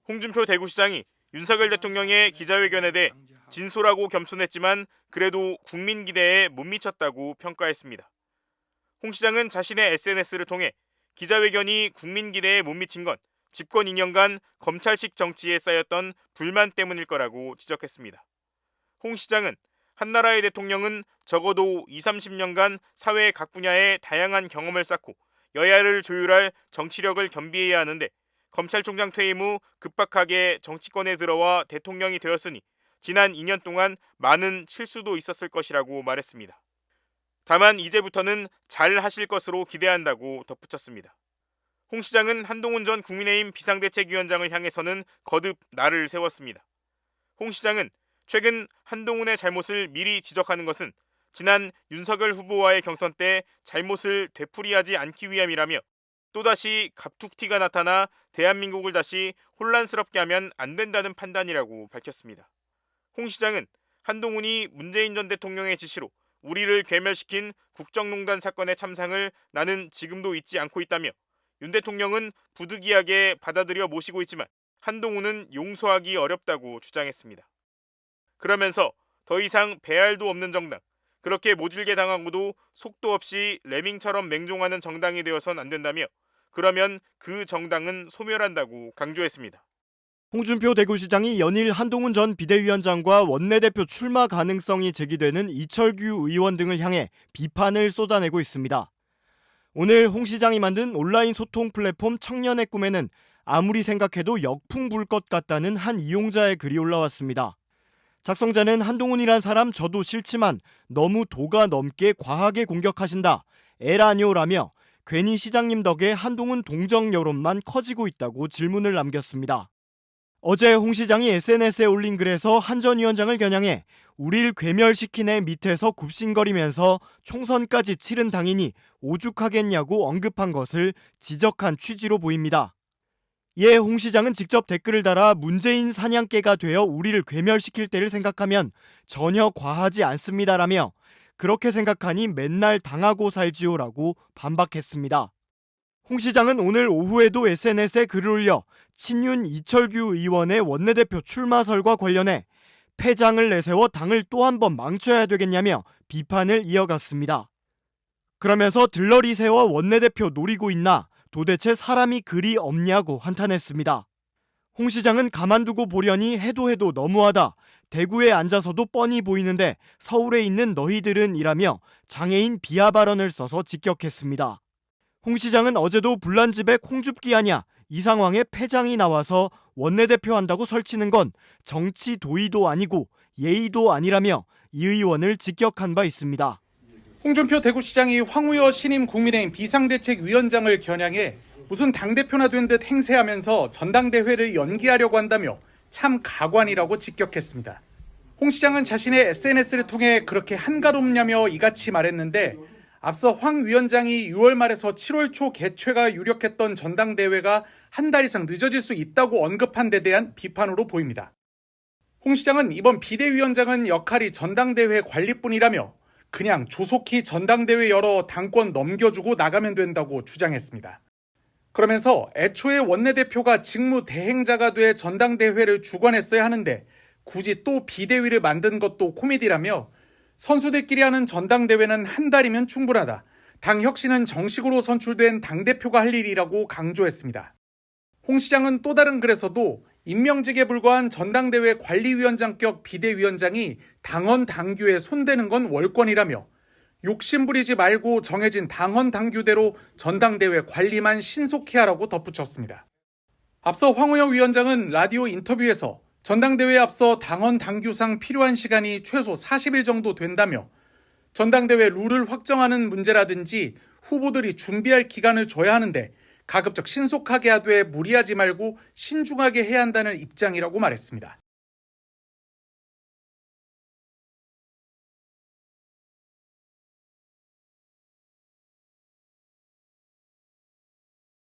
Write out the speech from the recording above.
홍준표 대구시장이 윤석열 대통령의 기자회견에 대해 진솔하고 겸손했지만 그래도 국민 기대에 못 미쳤다고 평가했습니다. 홍 시장은 자신의 SNS를 통해 기자회견이 국민 기대에 못 미친 건 집권 2년간 검찰식 정치에 쌓였던 불만 때문일 거라고 지적했습니다. 홍 시장은 한나라의 대통령은 적어도 20, 30년간 사회 각 분야의 다양한 경험을 쌓고 여야를 조율할 정치력을 겸비해야 하는데 검찰총장 퇴임 후 급박하게 정치권에 들어와 대통령이 되었으니 지난 2년 동안 많은 실수도 있었을 것이라고 말했습니다. 다만 이제부터는 잘 하실 것으로 기대한다고 덧붙였습니다. 홍 시장은 한동훈 전 국민의힘 비상대책위원장을 향해서는 거듭 날을 세웠습니다. 홍 시장은 최근 한동훈의 잘못을 미리 지적하는 것은 지난 윤석열 후보와의 경선 때 잘못을 되풀이하지 않기 위함이라며 또다시 갑툭튀가 나타나 대한민국을 다시 혼란스럽게 하면 안 된다는 판단이라고 밝혔습니다. 홍 시장은 한동훈이 문재인 전 대통령의 지시로 우리를 괴멸시킨 국정농단 사건의 참상을 나는 지금도 잊지 않고 있다며 윤 대통령은 부득이하게 받아들여 모시고 있지만 한동훈은 용서하기 어렵다고 주장했습니다. 그러면서 더 이상 배알도 없는 정당, 그렇게 모질게 당하고도 속도 없이 레밍처럼 맹종하는 정당이 되어선 안 된다며 그러면 그 정당은 소멸한다고 강조했습니다. 홍준표 대구시장이 연일 한동훈 전 비대위원장과 원내대표 출마 가능성이 제기되는 이철규 의원 등을 향해 비판을 쏟아내고 있습니다. 오늘 홍 시장이 만든 온라인 소통 플랫폼 청년의 꿈에는 아무리 생각해도 역풍 불 것 같다는 한 이용자의 글이 올라왔습니다. 작성자는 한동훈이란 사람 저도 싫지만 너무 도가 넘게 과하게 공격하신다. 에라뇨라며 괜히 시장님 덕에 한동훈 동정 여론만 커지고 있다고 질문을 남겼습니다. 어제 홍 시장이 SNS에 올린 글에서 한 전 위원장을 겨냥해 우릴 괴멸시킨 애 밑에서 굽신거리면서 총선까지 치른 당인이 오죽하겠냐고 언급한 것을 지적한 취지로 보입니다. 이에 홍 시장은 직접 댓글을 달아 문재인 사냥개가 되어 우리를 괴멸시킬 때를 생각하면 전혀 과하지 않습니다라며 그렇게 생각하니 맨날 당하고 살지요라고 반박했습니다. 홍 시장은 오늘 오후에도 SNS에 글을 올려 친윤 이철규 의원의 원내대표 출마설과 관련해 패장을 내세워 당을 또 한 번 망쳐야 되겠냐며 비판을 이어갔습니다. 그러면서 들러리 세워 원내대표 노리고 있나 도대체 사람이 그리 없냐고 한탄했습니다. 홍 시장은 가만두고 보려니 해도 너무하다. 대구에 앉아서도 뻔히 보이는데 서울에 있는 너희들은 이라며 장애인 비하 발언을 써서 직격했습니다. 홍 시장은 어제도 불난집에 콩줍기 하냐 이 상황에 패장이 나와서 원내대표 한다고 설치는 건 정치 도의도 아니고 예의도 아니라며 이 의원을 직격한 바 있습니다. 홍준표 대구시장이 황우여 신임 국민의힘 비상대책위원장을 겨냥해 무슨 당대표나 된 듯 행세하면서 전당대회를 연기하려고 한다며 참 가관이라고 직격했습니다. 홍 시장은 자신의 SNS를 통해 그렇게 한가롭냐며 이같이 말했는데 앞서 황 위원장이 6월 말에서 7월 초 개최가 유력했던 전당대회가 한 달 이상 늦어질 수 있다고 언급한 데 대한 비판으로 보입니다. 홍 시장은 이번 비대위원장은 역할이 전당대회 관리뿐이라며 그냥 조속히 전당대회 열어 당권 넘겨주고 나가면 된다고 주장했습니다. 그러면서 애초에 원내대표가 직무 대행자가 돼 전당대회를 주관했어야 하는데 굳이 또 비대위를 만든 것도 코미디라며 선수들끼리 하는 전당대회는 한 달이면 충분하다. 당 혁신은 정식으로 선출된 당대표가 할 일이라고 강조했습니다. 홍 시장은 또 다른 글에서도 임명직에 불과한 전당대회 관리위원장격 비대위원장이 당헌 당규에 손대는 건 월권이라며 욕심부리지 말고 정해진 당헌 당규대로 전당대회 관리만 신속히 하라고 덧붙였습니다. 앞서 황우여 위원장은 라디오 인터뷰에서 전당대회에 앞서 당헌 당규상 필요한 시간이 최소 40일 정도 된다며 전당대회 룰을 확정하는 문제라든지 후보들이 준비할 기간을 줘야 하는데 가급적 신속하게 하되 무리하지 말고 신중하게 해야 한다는 입장이라고 말했습니다.